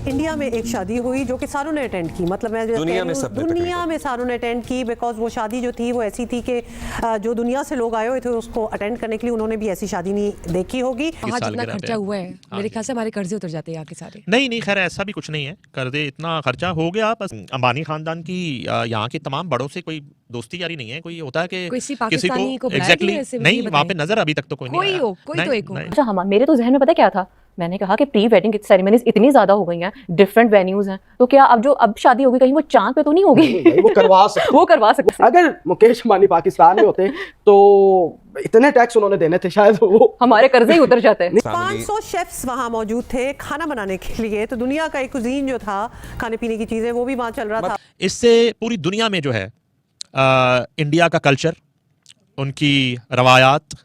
India में एक शादी हुई जो कि सारों ने अटेंड की, मतलब मैं दुनिया में सारों ने अटेंड की, बिकॉज वो शादी जो थी वो ऐसी थी कि जो दुनिया से लोग आए हुए थे उसको अटेंड करने के लिए उन्होंने भी ऐसी शादी नहीं देखी होगी। वहाँ जितना खर्चा हुआ है मेरे ख्याल से हमारे कर्जे उतर जाते हैं यहाँ के सारे। नहीं, खैर ऐसा भी कुछ नहीं है, कर्जे इतना खर्चा हो गया। बस अंबानी खानदान की यहाँ के तमाम बड़ों से कोई दोस्ती यारी नहीं है। कोई होता है कि किसी को एग्जैक्टली नहीं, वहाँ पे नजर अभी तक तो कोई नहीं आया। कोई तो एक हो। अच्छा, मेरे तो जहन में पता क्या था, मैंने कहा कि प्री वेडिंग सेरेमनीज इतनी ज्यादा हो गई हैं, डिफरेंट वेन्यूज हैं, तो क्या अब शादी होगी कहीं वो चांद पे तो नहीं होगी? वो करवा सकते। अगर मुकेश अंबानी पाकिस्तान में होते तो इतने टैक्स उन्होंने देने थे, शायद वो हमारे कर्जे ही उतर जाते हैं। 500 शेफ्स वहाँ मौजूद थे खाना बनाने के लिए, तो दुनिया का एक कुजीन जो था खाने पीने की चीजें वो भी वहाँ चल रहा था। इससे पूरी दुनिया में जो है इंडिया का कल्चर, उनकी रवायात,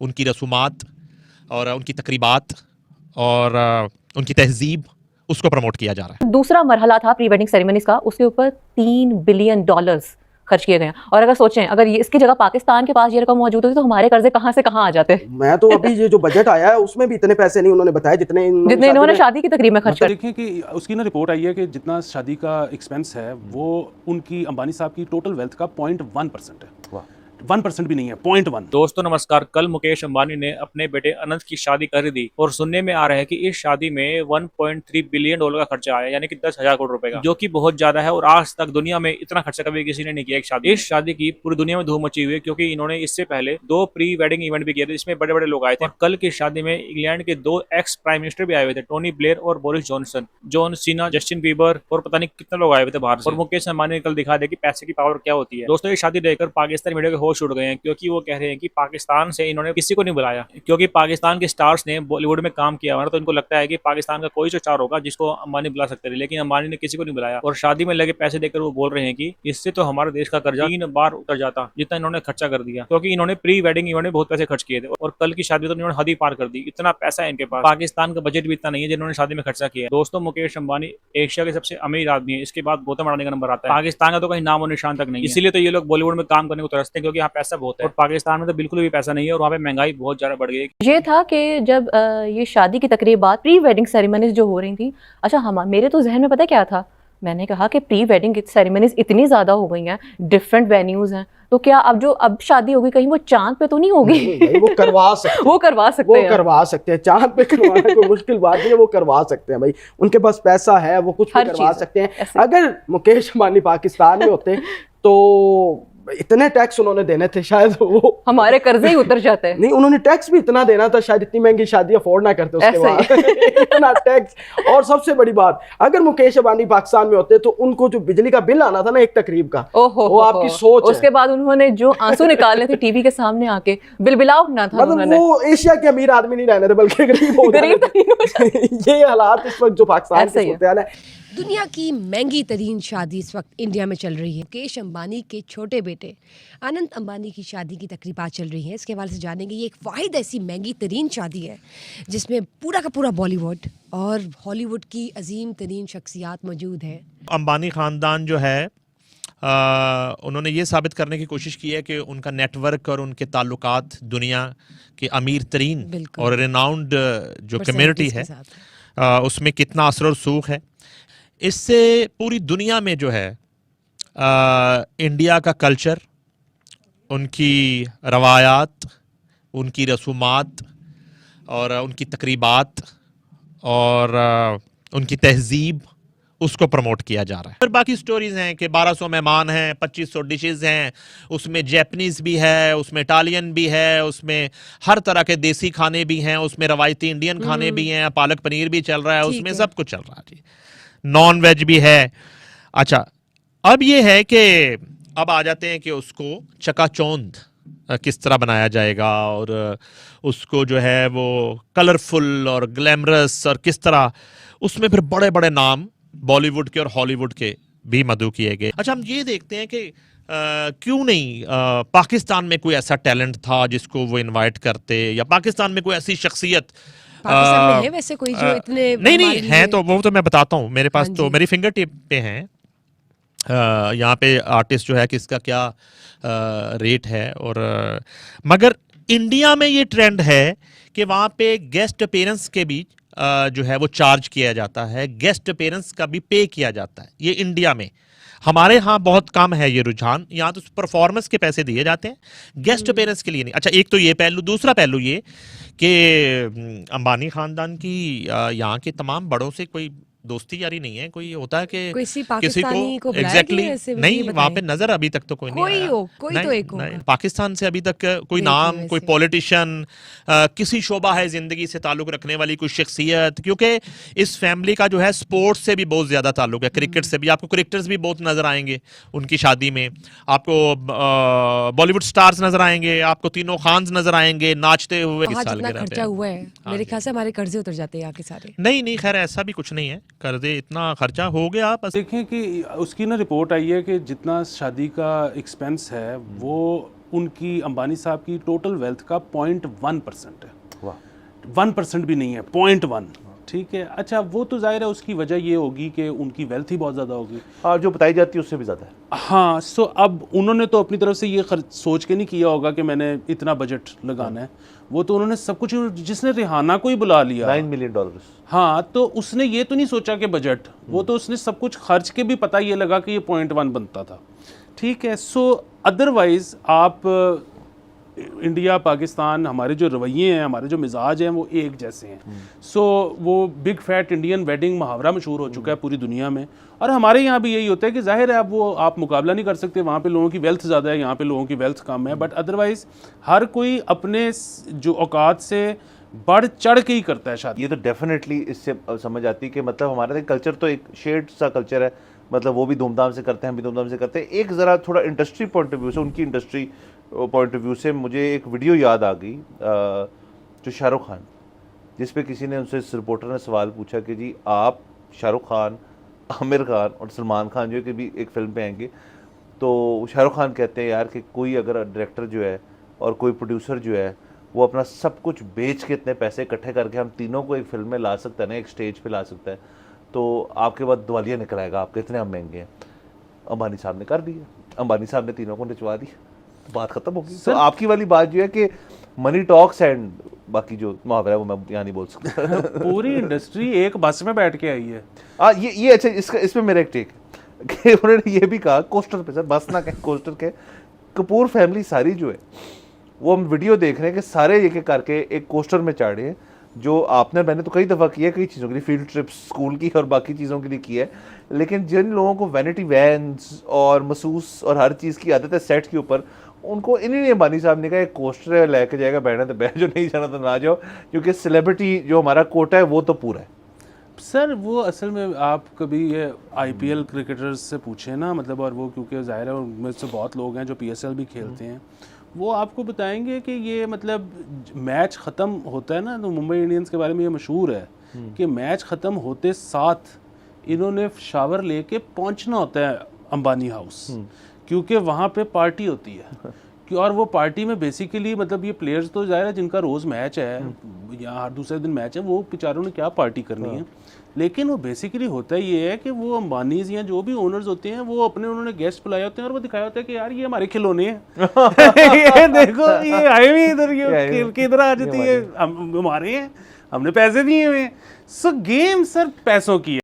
उनकी रसूमात और उनकी तकरीबात और उनकी तहजीब, उसको प्रमोट किया जा रहा है। दूसरा मरहला था प्री वेडिंग सेरेमनीज का, उसके ऊपर $3 बिलियन खर्च किए गए हैं। और अगर सोचें, अगर ये इसकी जगह पाकिस्तान के पास ये रकम मौजूद होती तो हमारे कर्जे कहाँ से कहाँ आ जाते। मैं तो अभी ये जो बजट आया है उसमें भी इतने पैसे नहीं उन्होंने बताया जितने इन्होंने शादी की तकरीब में खर्च कर। देखें कि उसकी ना रिपोर्ट आई है कि जितना शादी का एक्सपेंस है वो उनकी अंबानी साहब की टोटल वेल्थ का 0.1% है। 1% भी नहीं है, 0.1। दोस्तों नमस्कार। कल मुकेश अंबानी ने अपने बेटे अनंत की शादी कर दी और सुनने में आ रहा है कि इस शादी में $1.3 बिलियन का खर्चा आया, यानी कि 10,000 करोड़ रुपए का, जो कि बहुत ज्यादा है। और आज तक दुनिया में इतना खर्चा कभी किसी ने नहीं किया एक शादी। इस शादी की पूरी दुनिया में धूम मची हुई है, क्योंकि इन्होंने इससे पहले 2 प्री वेडिंग इवेंट भी किए थे जिसमें बड़े बड़े लोग आए थे। और कल की शादी में इंग्लैंड के 2 एक्स प्राइम मिनिस्टर भी आए हुए थे, टोनी ब्लेयर और Boris Johnson, John Cena, Justin Bieber और पता नहीं कितने लोग आए हुए थे बाहर से। और मुकेश अंबानी ने कल दिखा दिया कि पैसे की पावर क्या होती है। दोस्तों ये शादी देखकर पाकिस्तानी मीडिया के होश उड़ गए हैं, क्योंकि वो कह रहे हैं कि पाकिस्तान से इन्होंने किसी को नहीं बुलाया, क्योंकि पाकिस्तान के स्टार्स ने बॉलीवुड में काम किया हुआ है, तो इनको लगता है कि पाकिस्तान का कोई स्टार होगा जिसको अंबानी बुला सकते थे, लेकिन अंबानी ने किसी को नहीं बुलाया। और शादी में लगे पैसे देकर वो बोल रहे हैं कि इससे तो हमारे देश का कर्जा 3 बार उतर जाता जितना इन्होंने खर्चा कर दिया, क्योंकि इन्होंने प्री वेडिंग इवेंट में बहुत पैसे खर्च किए थे। और कल की शादी तो इन्होंने हद ही पार कर दी, इतना पैसा है इनके पास। पाकिस्तान का बजट भी इतना नहीं है जिन्होंने शादी में खर्चा किया। दोस्तों मुकेश अंबानी एशिया के सबसे अमीर आदमी है, इसके बाद गौतम अडानी का नंबर आता है। पाकिस्तान का तो कहीं नाम और निशान तक नहीं है, इसीलिए तो ये लोग बॉलीवुड में काम करने को तरसते हैं, क्योंकि यहाँ पैसा बहुत है। और पाकिस्तान में तो बिल्कुल भी पैसा नहीं है और वहाँ पे महंगाई बहुत ज्यादा बढ़ गई। ये था कि जब ये शादी की तकरीबात प्री वेडिंग सेरेमनीज जो हो रही थी, अच्छा मेरे तो जहन में पता क्या था, मैंने कहा कि प्री वेडिंग सेरेमनीज इतनी ज्यादा हो गई हैं, डिफरेंट वेन्यूज हैं, तो क्या अब शादी होगी कहीं वो चांद पे तो नहीं होगी? वो करवा सकते हैं। चांद पे करवाना कोई मुश्किल बात नहीं है, वो करवा सकते हैं भाई, उनके पास पैसा है, वो कुछ भी करवा सकते हैं। अगर मुकेश अंबानी पाकिस्तान में होते तो इतने टैक्स उन्होंने देने थे, शायद वो हमारे कर्जे ही उतर जाते हैं। नहीं, उन्होंने टैक्स भी इतना देना था, शायद इतनी महंगी शादी अफोर्ड ना करते उसके बाद इतना टैक्स। और सबसे बड़ी बात, अगर मुकेश अंबानी पाकिस्तान में होते तो उनको जो बिजली का बिल आना था ना एक तकरीब का, वो आपकी सोच है। उसके बाद उन्होंने जो आंसू निकालने थे टीवी के सामने आके, बिलबिला उठना था। मतलब वो एशिया के अमीर आदमी नहीं रहने थे, बल्कि गरीब। ये हालात इस वक्त जो पाकिस्तान के होते हैं। दुनिया की महंगी तरीन शादी इस वक्त इंडिया में चल रही है। मुकेश अंबानी के छोटे बेटे अनंत अंबानी की शादी की तकरीबात चल रही हैं। इसके हवाले से जानेंगे, ये एक वाहिद ऐसी महंगी तरीन शादी है जिसमें पूरा का पूरा बॉलीवुड और हॉलीवुड की अजीम तरीन शख्सियात मौजूद हैं। अंबानी खानदान जो है उन्होंने ये साबित करने की कोशिश की है कि उनका नेटवर्क और उनके ताल्लुकात दुनिया के अमीर तरीन और रिनाउंड जो कम्युनिटी है उसमें कितना असर और सूख है। इससे पूरी दुनिया में जो है इंडिया का कल्चर, उनकी रवायात, उनकी रसूमात और उनकी तकरीबात और उनकी तहजीब, उसको प्रमोट किया जा रहा है। फिर बाकी स्टोरीज हैं कि 1200 मेहमान हैं, 2500 डिशेस हैं, उसमें जैपनीज भी है, उसमें इटालियन भी है, उसमें हर तरह के देसी खाने भी हैं, उसमें रवायती इंडियन खाने भी हैं, पालक पनीर भी चल रहा है, उसमें सब कुछ चल रहा है जी, नॉन वेज भी है। अच्छा, अब ये है कि अब आ जाते हैं कि उसको चकाचौंध किस तरह बनाया जाएगा और उसको जो है वो कलरफुल और ग्लैमरस और किस तरह, उसमें फिर बड़े बड़े नाम बॉलीवुड के और हॉलीवुड के भी मदऊ किए गए। अच्छा, हम ये देखते हैं कि क्यों नहीं पाकिस्तान में कोई ऐसा टैलेंट था जिसको वो इनवाइट करते, या पाकिस्तान में कोई ऐसी शख्सियत पाकिस्तान में है वैसे कोई जो इतने नहीं है, तो वो तो मैं बताता हूँ, मेरे पास तो मेरी फिंगर टिप पे हैं यहाँ पे आर्टिस्ट जो है किसका क्या रेट है। और मगर इंडिया में ये ट्रेंड है कि वहाँ पे गेस्ट अपीयरेंस के बीच जो है वो चार्ज किया जाता है, गेस्ट अपीयरेंस का भी पे किया जाता है। ये इंडिया में, हमारे यहाँ बहुत कम है ये रुझान। यहाँ तो परफॉर्मेंस के पैसे दिए जाते हैं, गेस्ट अपीयरेंस के लिए नहीं। अच्छा, एक तो ये पहलू। दूसरा पहलू ये कि अंबानी खानदान की यहाँ के तमाम बड़ों से कोई दोस्ती यारी नहीं है। कोई होता है कि किसी किसी पाकिस्तानी को बुलाया एग्जैक्टली गया ऐसे, नहीं, ये वहां पे बताएं। नजर अभी तक तो कोई नहीं कोई आया। हो, कोई तो नहीं, एक होगा। नहीं, पाकिस्तान से अभी तक कोई नहीं नाम, थी कोई वैसे। पॉलिटिशियन, किसी शोबा है जिंदगी से ताल्लुक रखने वाली कोई शख्सियत, क्योंकि इस फैमिली का जो है स्पोर्ट्स से भी बहुत ज्यादा ताल्लुक है, क्रिकेट से भी। आपको क्रिकेटर्स भी बहुत नजर आएंगे उनकी शादी में, आपको बॉलीवुड स्टार्स नजर आएंगे, आपको तीनों खान्स नजर आएंगे नाचते हुए। वहाँ इस साल जितना के रहते खर्चा हैं। हुआ है, मेरे ख्याल से हमारे कर्जे उतर जाते हैं यहाँ के सारे। नहीं नहीं, खैर ऐसा भी कुछ नहीं है, कर्जे इतना खर्चा हो गया बस। देखें कि उसकी ना रिपोर्ट आई है कि जितना शादी का एक्सपेंस है वो उनकी अंबानी साहब की टोटल वेल्थ का 0.1% है। 1% भी नहीं है, 0.1। ठीक है, अच्छा वो तो जाहिर है उसकी वजह ये होगी कि उनकी वेल्थ ही बहुत ज़्यादा होगी, और जो बताई जाती है उससे भी ज़्यादा है। हाँ। सो अब उन्होंने तो अपनी तरफ से ये सोच के नहीं किया होगा कि मैंने इतना बजट लगाना है। वो तो उन्होंने सब कुछ, जिसने रिहाना को ही बुला लिया $9 मिलियन। हाँ, तो उसने ये तो नहीं सोचा कि बजट, वो तो उसने सब कुछ खर्च के भी पता ये लगा कि ये 0.1 बनता था। ठीक है, सो अदरवाइज आप इंडिया पाकिस्तान, हमारे जो रवैये हैं, हमारे जो मिजाज हैं वो एक जैसे हैं। सो वो बिग फैट इंडियन वेडिंग मुहावरा मशहूर हो चुका है पूरी दुनिया में, और हमारे यहाँ भी यही होता है कि जाहिर है अब वो आप मुकाबला नहीं कर सकते, वहाँ पे लोगों की वेल्थ ज़्यादा है, यहाँ पे लोगों की वेल्थ कम है। बट अदरवाइज हर कोई अपने जो औकात से बढ़ चढ़ के ही करता है शादी। ये तो डेफिनेटली इससे समझ आती है कि मतलब हमारा कल्चर तो एक शेड सा कल्चर है, मतलब वो भी धूमधाम से करते हैं, हम भी धूमधाम से करते हैं। एक ज़रा थोड़ा इंडस्ट्री पॉइंट ऑफ व्यू से, उनकी इंडस्ट्री पॉइंट ऑफ व्यू से मुझे एक वीडियो याद आ गई, जो शाहरुख खान, जिस पे किसी ने उनसे, इस रिपोर्टर ने सवाल पूछा कि जी आप शाहरुख खान, आमिर खान और सलमान खान जो है कि भी एक फिल्म पे आएंगे, तो शाहरुख खान कहते हैं यार कि कोई अगर डायरेक्टर जो है और कोई प्रोड्यूसर जो है वो अपना सब कुछ बेच के इतने पैसे इकट्ठे करके हम तीनों को एक फिल्म में ला सकता है ना, एक स्टेज पे ला सकता है, तो आपके बाद दिवालिया निकल आएगा, आपके इतने हम महंगे हैं। अंबानी साहब ने कर दिया, अंबानी साहब ने तीनों को निचवा दिया, बात खत्म हो गई। तो आपकी वाली बात जो है कि मनी टॉक्स एंड बाकी जो मुहावरा है वो मैं यहाँ नहीं बोल सकता। पूरी इंडस्ट्री एक बस में बैठ के आई है। ये अच्छा, इसमें मेरा एक टेक कि उन्होंने ये भी कहा, कोस्टर पे, सर बस ना कहें, कोस्टर के कपूर फैमिली सारी जो है वो हम वीडियो देख रहे हैं कि सारे एक एक करके एक कोस्टर में चढ़े हैं, जो आपने, मैंने तो कई दफ़ा किया, कई चीज़ों के लिए, फील्ड ट्रिप्स स्कूल की और बाकी चीज़ों के लिए किया है, लेकिन जिन लोगों को वैनिटी वैन्स और मसूस और हर चीज़ की आदत है सेट के ऊपर, उनको इन्हीं अंबानी साहब ने कहा एक कोस्टर है, लेके जाएगा, बैठना तो बैठ, जो नहीं जाना तो ना जाओ, क्योंकि सेलिब्रिटी जो हमारा कोटा है वो तो पूरा है। सर वो असल में आप कभी ये IPL क्रिकेटर्स से पूछें ना, मतलब, और वो क्योंकि ज़ाहिर है उनमें से बहुत लोग हैं जो PSL भी खेलते हैं, वो आपको बताएंगे कि ये मतलब मैच ख़त्म होता है ना, तो मुंबई इंडियंस के बारे में ये मशहूर है कि मैच ख़त्म होते साथ इन्होंने शावर लेके पहुंचना होता है अंबानी हाउस, क्योंकि वहाँ पे पार्टी होती है। और वो पार्टी में बेसिकली मतलब ये प्लेयर्स तो ज़ाहिर है जिनका रोज़ मैच है या हर दूसरे दिन मैच है, वो बेचारों ने क्या पार्टी करनी है, लेकिन वो बेसिकली होता ये है कि वो अंबानीज या जो भी ओनर्स होते हैं वो अपने, उन्होंने गेस्ट बुलाए होते हैं और वो दिखाया होता है कि यार ये हमारे खिलौने हैं। ये देखो ये आए हुए इधर, ये किधर आ जाती है, हम हमारे हैं, हमने पैसे दिए हुए हैं। सो गेम सर पैसों की है।